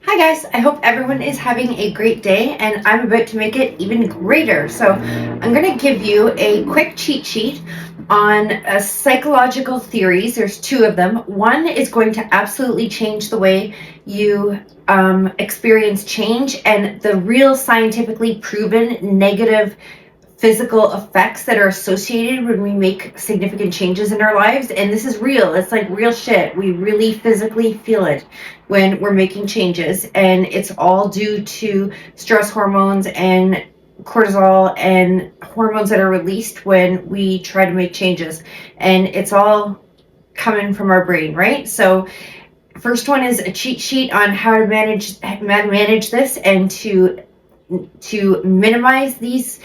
Hi guys, I hope everyone is having a great day and I'm about to make it even greater. So I'm going to give you a quick cheat sheet on psychological theories. There's two of them. One is going to absolutely change the way you experience change and the real scientifically proven negative physical effects that are associated when we make significant changes in our lives. And this is real. It's like real shit. We really physically feel it when we're making changes. And it's all due to stress hormones and cortisol and hormones that are released when we try to make changes. And it's all coming from our brain, right? So first one is a cheat sheet on how to manage this and to minimize these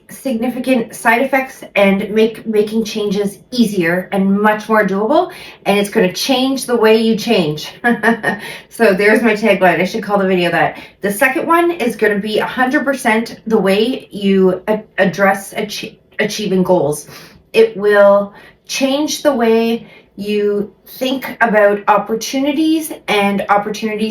significant side effects and making changes easier and much more doable, and it's going to change the way you change. So there's my tagline. I should call the video that. The second one is going to be 100% the way you address achieving goals. It will change the way you think about opportunities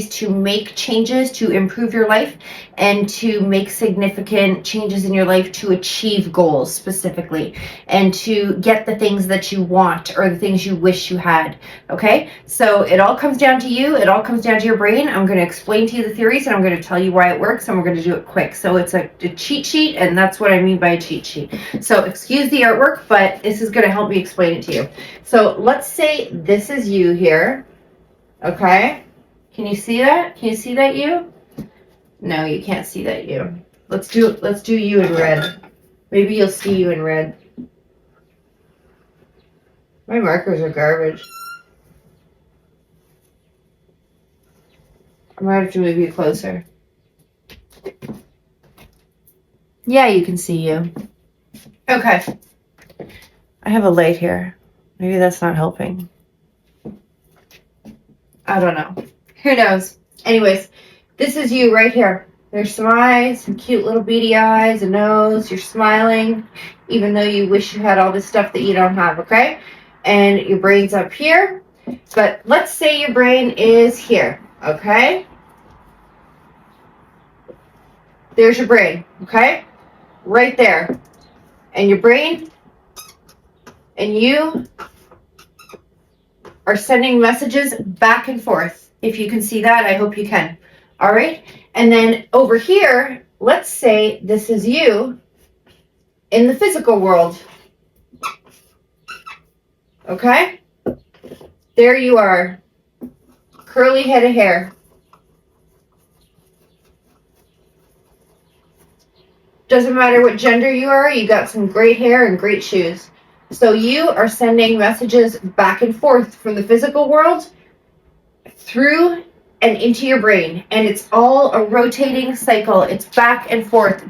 to make changes to improve your life and to make significant changes in your life to achieve goals specifically and to get the things that you want or the things you wish you had. Okay, so it all comes down to you. It all comes down to your brain. I'm going to explain to you the theories and I'm going to tell you why it works, and we're going to do it quick. So it's a cheat sheet, and that's what I mean by a cheat sheet. So excuse the artwork, but this is going to help me explain it to you. So let's say this is you here. Okay, can you see that? Can you see that you? No, you can't see that you. Let's do you in red. Maybe you'll see you in red. My markers are garbage. I might have to move you closer. Yeah, you can see you. Okay. I have a light here. Maybe that's not helping. I don't know. Who knows? Anyways, this is you right here. There's some eyes, some cute little beady eyes, a nose. You're smiling, even though you wish you had all this stuff that you don't have, okay? And your brain's up here. But let's say your brain is here, okay? There's your brain, okay? Right there. And your brain and you are sending messages back and forth. If you can see that, I hope you can. All right? And then over here, let's say this is you in the physical world. Okay? There you are. Curly head of hair. Doesn't matter what gender you are, you got some great hair and great shoes. So you are sending messages back and forth from the physical world through and into your brain. And it's all a rotating cycle. It's back and forth,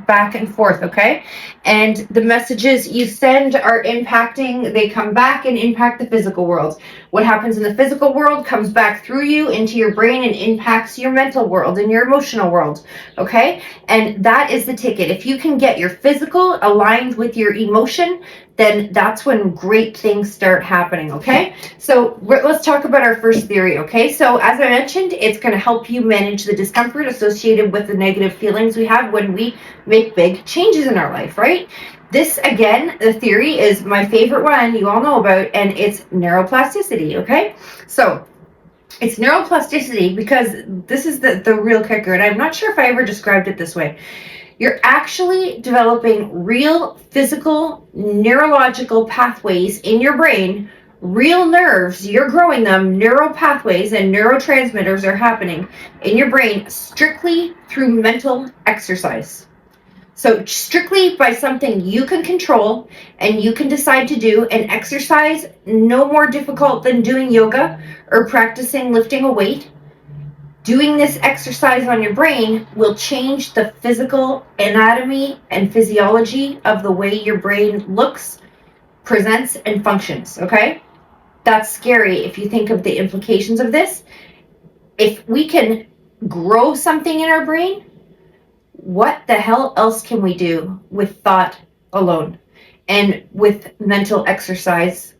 okay? And the messages you send are impacting, they come back and impact the physical world. What happens in the physical world comes back through you into your brain and impacts your mental world and your emotional world, okay? And that is the ticket. If you can get your physical aligned with your emotion, then that's when great things start happening, okay? So let's talk about our first theory, okay? So as I mentioned, it's going to help you manage the discomfort associated with the negative feelings we have when we make big changes in our life, right? This, again, the theory is my favorite one you all know about, and it's neuroplasticity, okay? So it's neuroplasticity because this is the real kicker, and I'm not sure if I ever described it this way. You're actually developing real physical neurological pathways in your brain, real nerves, you're growing them, neural pathways and neurotransmitters are happening in your brain strictly through mental exercise. So strictly by something you can control and you can decide to do, and exercise no more difficult than doing yoga or practicing lifting a weight. Doing this exercise on your brain will change the physical anatomy and physiology of the way your brain looks, presents, and functions, okay? That's scary if you think of the implications of this. If we can grow something in our brain, what the hell else can we do with thought alone and with mental exercise?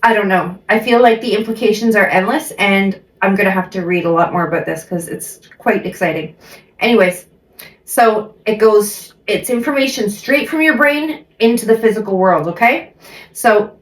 I don't know. I feel like the implications are endless, and I'm going to have to read a lot more about this because it's quite exciting. Anyways, so it's information straight from your brain into the physical world, okay? So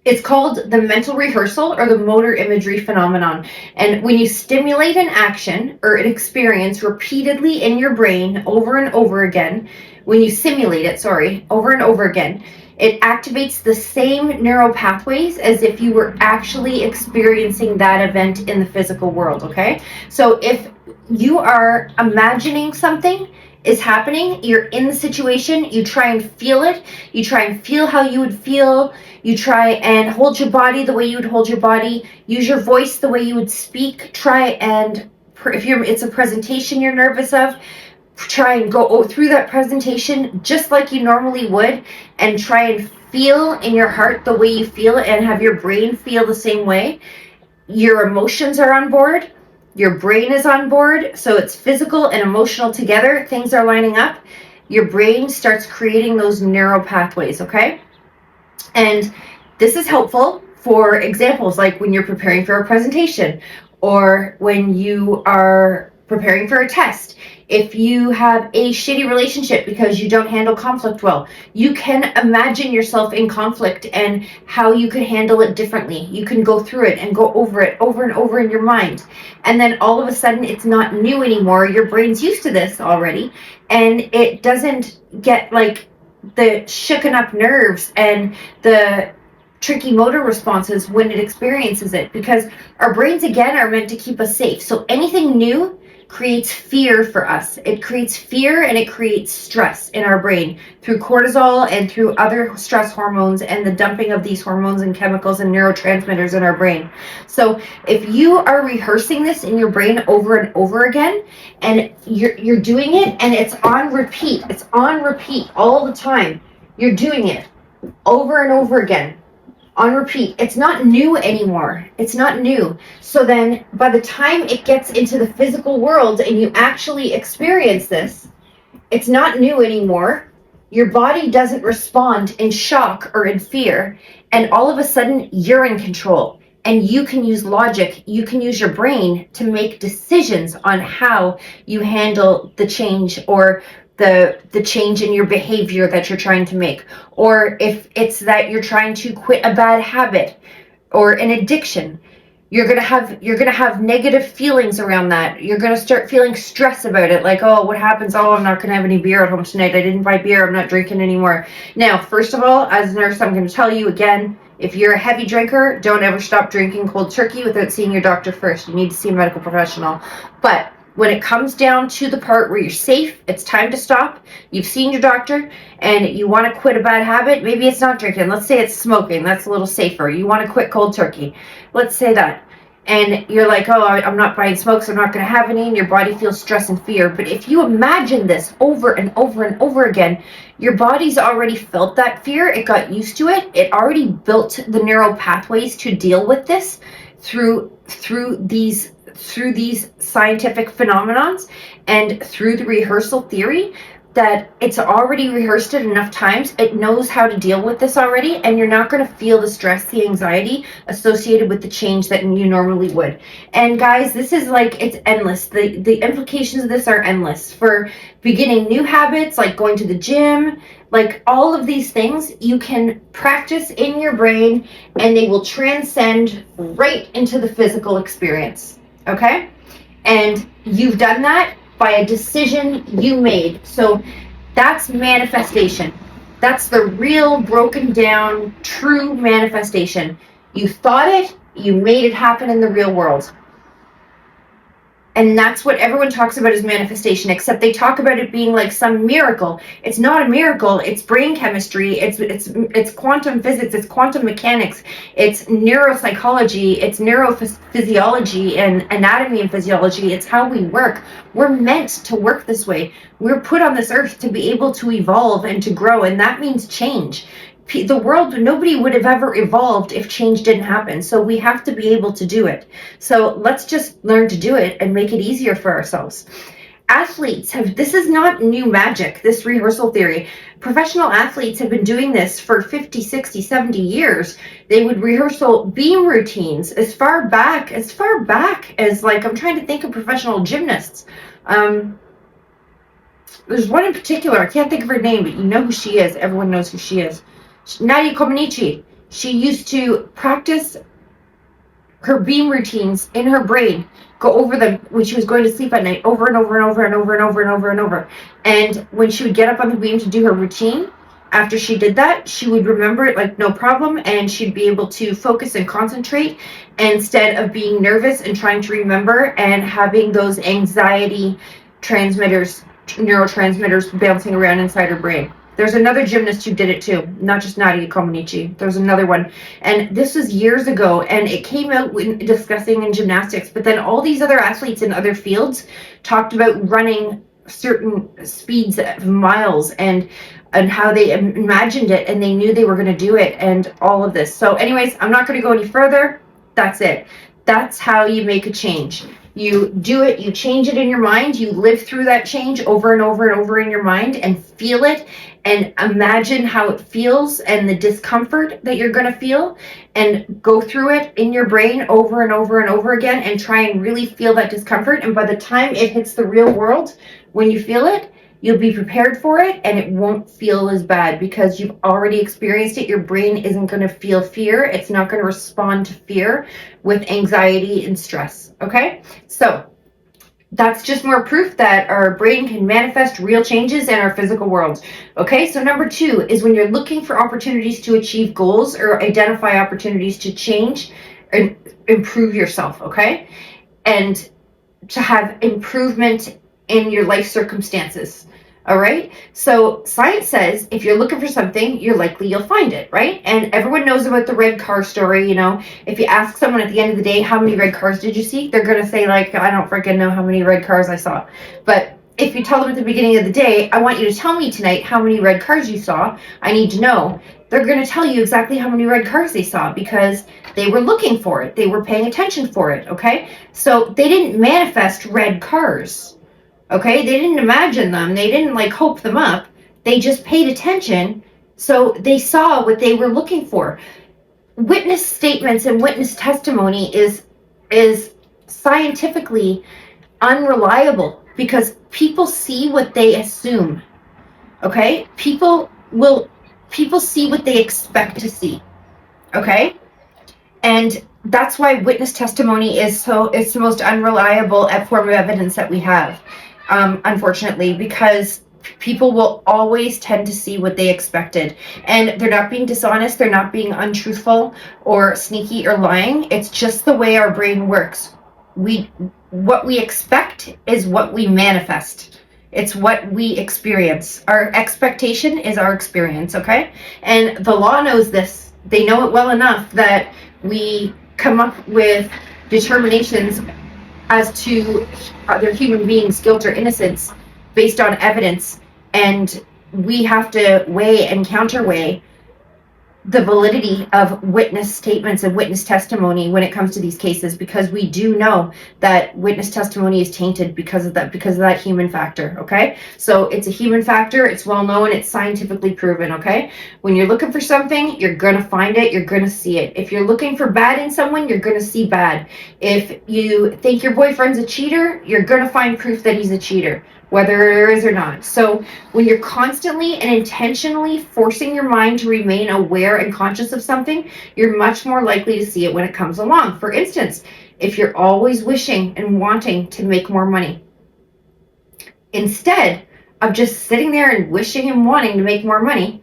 it's called the mental rehearsal or the motor imagery phenomenon. And when you stimulate an action or an experience repeatedly in your brain over and over again, when you simulate it, over and over again, it activates the same neural pathways as if you were actually experiencing that event in the physical world, okay? So if you are imagining something is happening, you're in the situation, you try and feel it, you try and feel how you would feel, you try and hold your body the way you would hold your body, use your voice the way you would speak, try and, if it's a presentation you're nervous of, try and go through that presentation just like you normally would, and try and feel in your heart the way you feel it and have your brain feel the same way. Your emotions are on board. Your brain is on board, so it's physical and emotional together. Things are lining up. Your brain starts creating those neural pathways, okay? And this is helpful for examples like when you're preparing for a presentation or when you are preparing for a test. If you have a shitty relationship because you don't handle conflict well, you can imagine yourself in conflict and how you could handle it differently. You can go through it and go over it over and over in your mind. And then all of a sudden it's not new anymore. Your brain's used to this already, and it doesn't get like the shooken up nerves and the tricky motor responses when it experiences it, because our brains again are meant to keep us safe. So anything new creates fear for us. It creates fear and it creates stress in our brain through cortisol and through other stress hormones and the dumping of these hormones and chemicals and neurotransmitters in our brain. So if you are rehearsing this in your brain over and over again, and you're doing it and it's on repeat all the time, you're doing it over and over again on repeat. It's not new anymore. It's not new. So then by the time it gets into the physical world and you actually experience this, it's not new anymore. Your body doesn't respond in shock or in fear. And all of a sudden you're in control and you can use logic. You can use your brain to make decisions on how you handle the change or the change in your behavior that you're trying to make, or if it's that you're trying to quit a bad habit or an addiction, you're gonna have negative feelings around that. You're gonna start feeling stress about it, like, oh, what happens? Oh, I'm not gonna have any beer at home tonight. I didn't buy beer. I'm not drinking anymore. Now, first of all, as a nurse, I'm gonna tell you again, if you're a heavy drinker, don't ever stop drinking cold turkey without seeing your doctor first. You need to see a medical professional. But when it comes down to the part where you're safe, it's time to stop, you've seen your doctor, and you want to quit a bad habit, maybe it's not drinking. Let's say it's smoking. That's a little safer. You want to quit cold turkey. Let's say that. And you're like, oh, I'm not buying smokes, I'm not going to have any, and your body feels stress and fear. But if you imagine this over and over and over again, your body's already felt that fear. It got used to it. It already built the neural pathways to deal with this through these scientific phenomenons and through the rehearsal theory, that it's already rehearsed it enough times. It knows how to deal with this already, and you're not going to feel the stress, the anxiety associated with the change that you normally would. And guys, this is like, it's endless. The implications of this are endless. For beginning new habits, like going to the gym, like all of these things, you can practice in your brain and they will transcend right into the physical experience. Okay? And you've done that by a decision you made. So that's manifestation. That's the real broken down, true manifestation. You thought it, you made it happen in the real world. And that's what everyone talks about as manifestation, except they talk about it being like some miracle. It's not a miracle. It's brain chemistry. It's quantum physics. It's quantum mechanics. It's neuropsychology. It's neurophysiology and anatomy and physiology. It's how we work. We're meant to work this way. We're put on this earth to be able to evolve and to grow, and that means change. The world, nobody would have ever evolved if change didn't happen. So we have to be able to do it. So let's just learn to do it and make it easier for ourselves. athletes this is not new magic, this rehearsal theory. Professional athletes have been doing this for 50, 60, 70 years. They would rehearsal beam routines as far back as like, I'm trying to think of professional gymnasts. There's one in particular, I can't think of her name, but you know who she is. Everyone knows who she is. Nadia Comaneci. She used to practice her beam routines in her brain, go over them when she was going to sleep at night, over and over and over and over and over and over and over. And when she would get up on the beam to do her routine, after she did that, she would remember it like no problem, and she'd be able to focus and concentrate instead of being nervous and trying to remember and having those anxiety neurotransmitters bouncing around inside her brain. There's another gymnast who did it too, not just Nadia Comaneci. There's another one. And this was years ago, and it came out when discussing in gymnastics, but then all these other athletes in other fields talked about running certain speeds of miles and how they imagined it, and they knew they were going to do it, and all of this. So anyways, I'm not going to go any further. That's it. That's how you make a change. You do it, you change it in your mind, you live through that change over and over and over in your mind and feel it and imagine how it feels and the discomfort that you're going to feel, and go through it in your brain over and over and over again and try and really feel that discomfort. And by the time it hits the real world, when you feel it, you'll be prepared for it, and it won't feel as bad because you've already experienced it. Your brain isn't going to feel fear. It's not going to respond to fear with anxiety and stress. Okay? So that's just more proof that our brain can manifest real changes in our physical world. Okay? So number 2 is when you're looking for opportunities to achieve goals or identify opportunities to change and improve yourself. Okay? And to have improvement in your life circumstances. All right. So science says if you're looking for something, you're likely you'll find it, right? And everyone knows about the red car story. You know, if you ask someone at the end of the day, how many red cars did you see? They're going to say like, I don't freaking know how many red cars I saw. But if you tell them at the beginning of the day, I want you to tell me tonight how many red cars you saw, I need to know. They're going to tell you exactly how many red cars they saw because they were looking for it. They were paying attention for it. Okay. So they didn't manifest red cars. Okay, they didn't imagine them. They didn't like hope them up. They just paid attention. So they saw what they were looking for. Witness statements and witness testimony is scientifically unreliable because people see what they assume. Okay? People see what they expect to see. Okay? And that's why witness testimony it's the most unreliable form of evidence that we have. Unfortunately, because people will always tend to see what they expected, and they're not being dishonest, they're not being untruthful or sneaky or lying. It's just the way our brain works. What we expect is what we manifest. It's what we experience. Our expectation is our experience, okay? And the law knows this. They know it well enough that we come up with determinations as to other human beings' guilt or innocence based on evidence, and we have to weigh and counterweigh the validity of witness statements and witness testimony when it comes to these cases, because we do know that witness testimony is tainted because of that human factor. Okay, so it's a human factor, it's well known, it's scientifically proven. Okay, when you're looking for something, you're gonna find it, you're gonna see it. If you're looking for bad in someone, you're gonna see bad. If you think your boyfriend's a cheater, you're gonna find proof that he's a cheater, whether there is or not. So when you're constantly and intentionally forcing your mind to remain aware and conscious of something, you're much more likely to see it when it comes along. For instance, if you're always wishing and wanting to make more money, instead of just sitting there and wishing and wanting to make more money,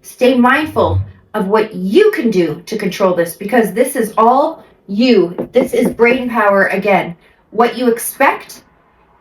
stay mindful of what you can do to control this, because this is all you. This is brain power again. What you expect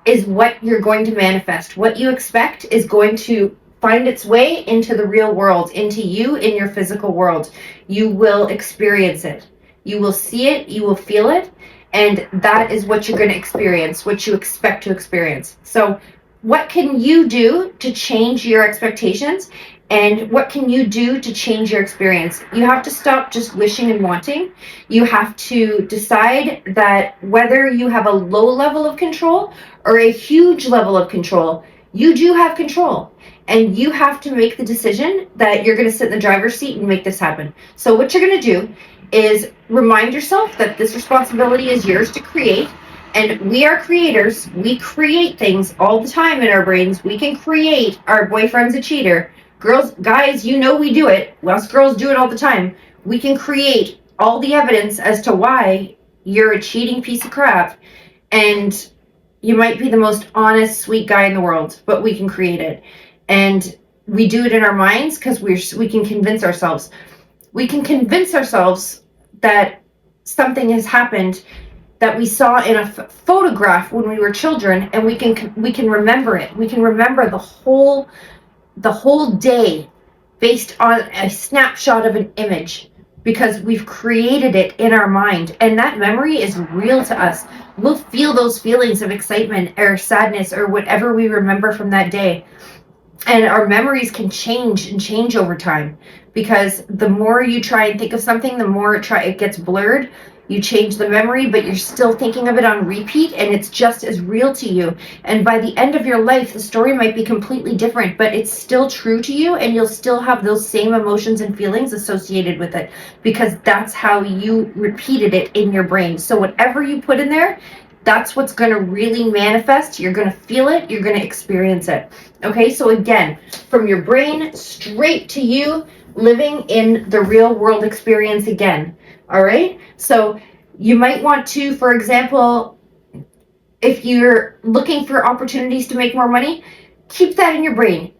is what you're going to manifest. What you expect is going to find its way into the real world, into you in your physical world. You will experience it. You will see it, you will feel it, and that is what you're going to experience, what you expect to experience. So what can you do to change your expectations And what can you do to change your experience? You have to stop just wishing and wanting. You have to decide that whether you have a low level of control or a huge level of control, you do have control. And you have to make the decision that you're going to sit in the driver's seat and make this happen. So what you're going to do is remind yourself that this responsibility is yours to create. And we are creators. We create things all the time in our brains. We can create our boyfriend's a cheater. Girls, guys, you know we do it. Us girls do it all the time. We can create all the evidence as to why you're a cheating piece of crap. And you might be the most honest, sweet guy in the world, but we can create it. And we do it in our minds because we can convince ourselves. We can convince ourselves that something has happened that we saw in a photograph when we were children, and we can remember it. We can remember the whole day based on a snapshot of an image because we've created it in our mind, and that memory is real to us. We'll feel those feelings of excitement or sadness or whatever we remember from that day. And our memories can change over time, because the more you try and think of something, the more it gets blurred. You change the memory, but you're still thinking of it on repeat, and it's just as real to you. And by the end of your life, the story might be completely different, but it's still true to you, and you'll still have those same emotions and feelings associated with it, because that's how you repeated it in your brain. So whatever you put in there, that's what's going to really manifest. You're going to feel it. You're going to experience it. Okay, so again, from your brain straight to you living in the real world experience again. All right, so you might want to, for example, if you're looking for opportunities to make more money, keep that in your brain.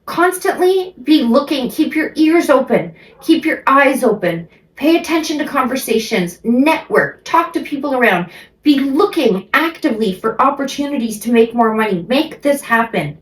Constantly be looking, keep your ears open, keep your eyes open, pay attention to conversations, network, talk to people around, be looking actively for opportunities to make more money. Make this happen.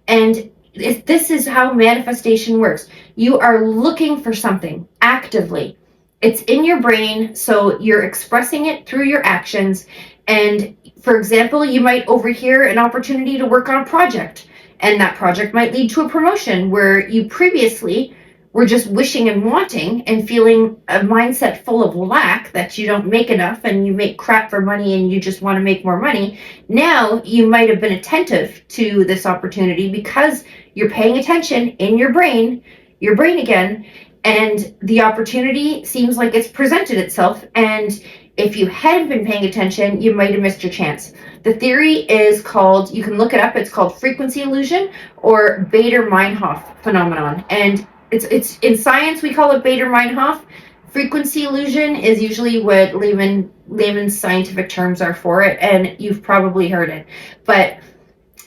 And this is how manifestation works. You are looking for something actively. It's in your brain, so you're expressing it through your actions. And for example, you might overhear an opportunity to work on a project, and that project might lead to a promotion where you previously were just wishing and wanting and feeling a mindset full of lack that you don't make enough and you make crap for money and you just want to make more money. Now you might have been attentive to this opportunity because you're paying attention in your brain again, and the opportunity seems like it's presented itself. And if you hadn't been paying attention, you might have missed your chance. The theory is called, you can look it up, it's called frequency illusion or Bader-Meinhof phenomenon. And it's in science, we call it Bader-Meinhof. Frequency illusion is usually what layman's scientific terms are for it, and you've probably heard it. But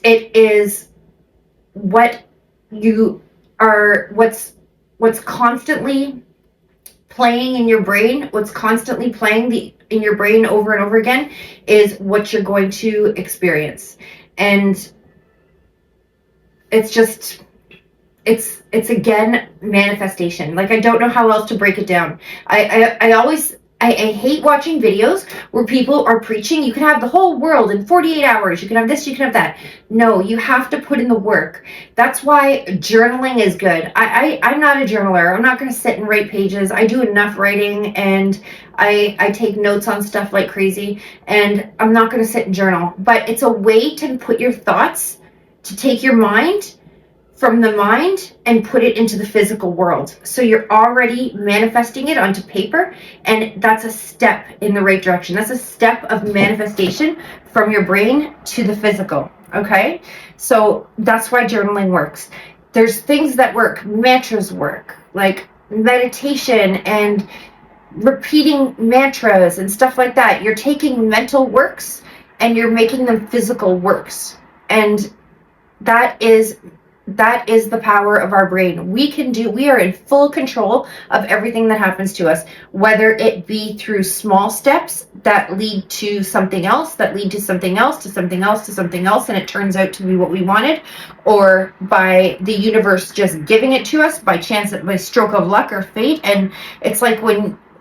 it is what you are, what's constantly playing in your brain, what's constantly playing in your brain over and over again is what you're going to experience. And it's just, it's again manifestation. Like, I don't know how else to break it down. I hate watching videos where people are preaching you can have the whole world in 48 hours, you can have this, you can have that. No, you have to put in the work. That's why journaling is good. I'm not a journaler. I'm not going to sit and write pages. I do enough writing, and I take notes on stuff like crazy, and I'm not going to sit and journal. But it's a way to put your thoughts, to take your mind from the mind and put it into the physical world. So you're already manifesting it onto paper, and that's a step in the right direction. That's a step of manifestation from your brain to the physical. Okay, so that's why journaling works. There's things that work. Mantras work, like meditation and repeating mantras and stuff like that. You're taking mental works and you're making them physical works, and that is the power of our brain. We are in full control of everything that happens to us, whether it be through small steps that lead to something else, that lead to something else, to something else, to something else, and it turns out to be what we wanted, or by the universe just giving it to us by chance, by stroke of luck or fate. And it's like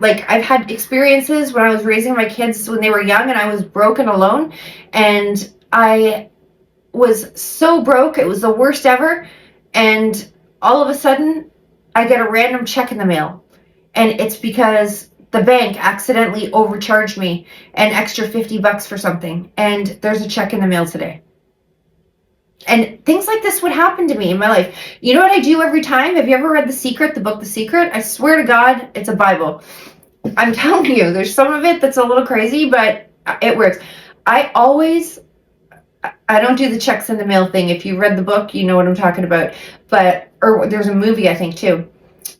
I've had experiences when I was raising my kids when they were young and I was broke and alone, and I was so broke, it was the worst ever, and all of a sudden I get a random check in the mail, and it's because the bank accidentally overcharged me an extra $50 for something, and there's a check in the mail today. And things like this would happen to me in my life. You know what I do every time? Have you ever read The Secret, the book The Secret? I swear to God, it's a Bible. I'm telling you, there's some of it that's a little crazy, but it works. I don't do the checks in the mail thing. If you read the book, you know what I'm talking about. Or there's a movie, I think, too.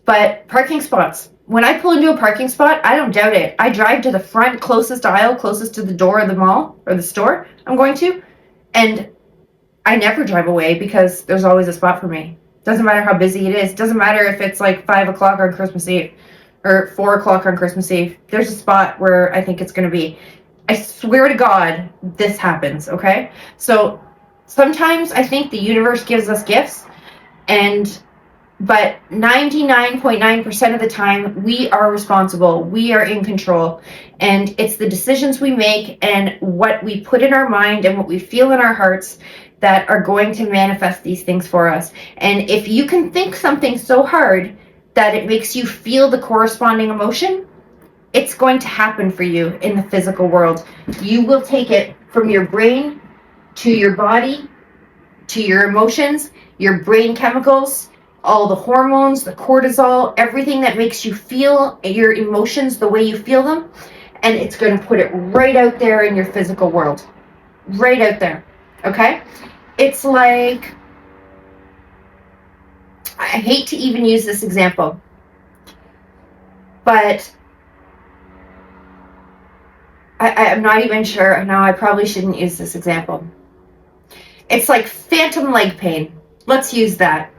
But parking spots. When I pull into a parking spot, I don't doubt it. I drive to the front, closest aisle, closest to the door of the mall or the store I'm going to, and I never drive away because there's always a spot for me. Doesn't matter how busy it is. Doesn't matter if it's like 5 o'clock on Christmas Eve or 4 o'clock on Christmas Eve. There's a spot where I think it's going to be. I swear to God, this happens, okay? So sometimes I think the universe gives us gifts, but 99.9% of the time, we are responsible. We are in control. And it's the decisions we make and what we put in our mind and what we feel in our hearts that are going to manifest these things for us. And if you can think something so hard that it makes you feel the corresponding emotion, it's going to happen for you in the physical world. You will take it from your brain to your body, to your emotions, your brain chemicals, all the hormones, the cortisol, everything that makes you feel your emotions the way you feel them, and it's going to put it right out there in your physical world. Right out there. Okay? It's like, I hate to even use this example, but I'm not even sure. No, I probably shouldn't use this example. It's like phantom leg pain. Let's use that.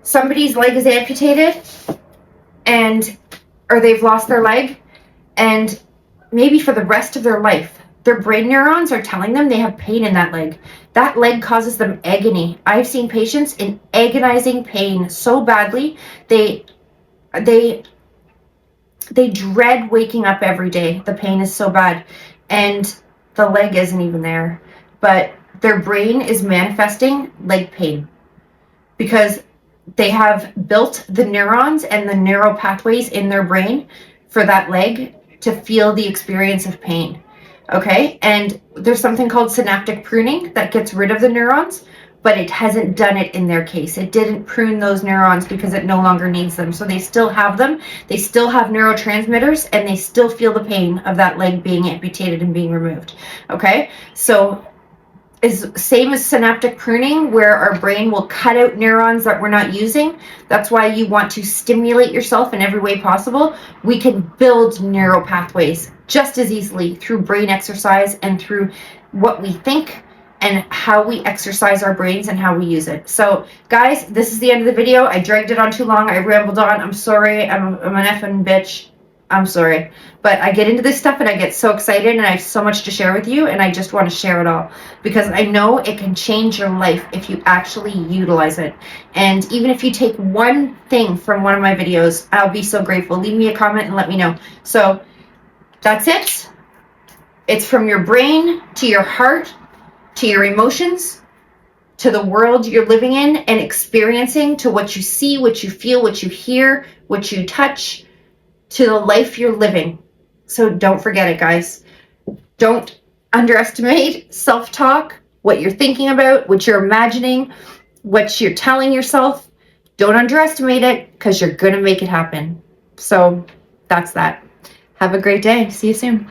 Somebody's leg is amputated, or they've lost their leg, and maybe for the rest of their life, their brain neurons are telling them they have pain in that leg. That leg causes them agony. I've seen patients in agonizing pain so badly, they dread waking up every day. The pain is so bad, and the leg isn't even there, but their brain is manifesting leg pain because they have built the neurons and the neural pathways in their brain for that leg to feel the experience of pain. Okay? And there's something called synaptic pruning that gets rid of the neurons, but it hasn't done it in their case. It didn't prune those neurons because it no longer needs them. So they still have them. They still have neurotransmitters, and they still feel the pain of that leg being amputated and being removed. Okay? So is same as synaptic pruning, where our brain will cut out neurons that we're not using. That's why you want to stimulate yourself in every way possible. We can build neural pathways just as easily through brain exercise and through what we think and how we exercise our brains and how we use it. So guys, this is the end of the video. I dragged it on too long. I rambled on. I'm sorry. I'm an effing bitch. I'm sorry. But I get into this stuff and I get so excited, and I have so much to share with you, and I just want to share it all because I know it can change your life if you actually utilize it. And even if you take one thing from one of my videos, I'll be so grateful. Leave me a comment and let me know. So that's it. It's from your brain to your heart to your emotions to the world you're living in and experiencing, to what you see, what you feel, what you hear, what you touch, to the life you're living. So don't forget it, guys. Don't underestimate self-talk, what you're thinking about, what you're imagining, what you're telling yourself. Don't underestimate it, because you're going to make it happen. So that's that. Have a great day. See you soon.